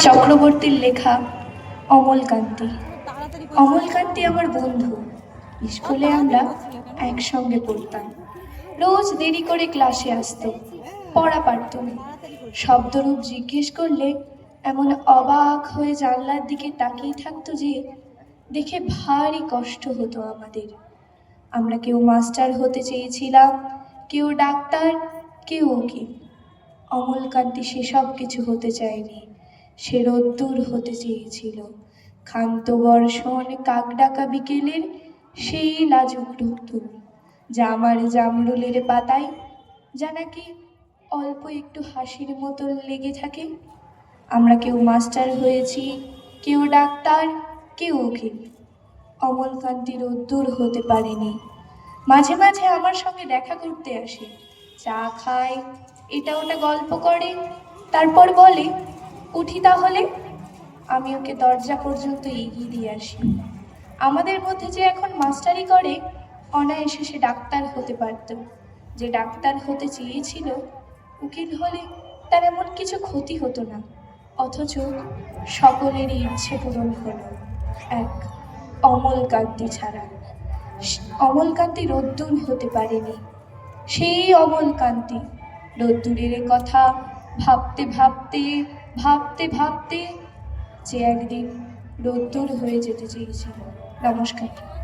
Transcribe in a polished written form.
চক্রবর্তীর লেখা অমলকান্তি। অমলকান্তি আমার বন্ধু। স্কুলে আমরা একসঙ্গে পড়তাম। রোজ দেরি করে ক্লাসে আসতো, পড়া পারত না। শব্দরূপ জিজ্ঞেস করলে এমন অবাক হয়ে জানলার দিকে তাকিয়ে থাকতো যে দেখে ভারী কষ্ট হতো আমাদের। আমরা কেউ মাস্টার হতে চেয়েছিলাম, কেউ ডাক্তার, কেউ উকিল। অমলকান্তি সেসব কিছু হতে চায়নি। সে রোদ্দুর হতে চেয়েছিল, ক্ষান্ত বর্ষণ কাকডাকা বিকেলের সেই লাজুক রোদ্দুর, যা আমার জামরুলের পাতায় যা নাকি অল্প একটু হাসির মতো লেগে থাকে। আমরা কেউ মাস্টার হয়েছি, কেউ ডাক্তার, কেউ উকিল। অমলকান্তি রোদ্দুর হতে পারেনি। মাঝে মাঝে আমার সঙ্গে দেখা করতে আসে, চা খায়, এটা ওটা গল্প করে, তারপর বলে উঠি তাহলে। আমি ওকে দরজা পর্যন্ত এগিয়ে দিয়ে আসি। আমাদের মধ্যে যে এখন মাস্টারি করে, অনায়াসে সে ডাক্তার হতে পারত। যে ডাক্তার হতে চেয়েছিল, উকিল হলে তার এমন কিছু ক্ষতি হতো না। অথচ সকলেরই ইচ্ছে পূরণ হলো, এক অমলকান্তি ছাড়া। অমলকান্তি রোদ্দুর হতে পারেনি। সেই অমলকান্তি রোদ্দুরের কথা ভাবতে ভাবতে ভাবতে ভাবতে যে একদিন রোদ্দুর হয়ে যেতে চেয়েছিল। নমস্কার।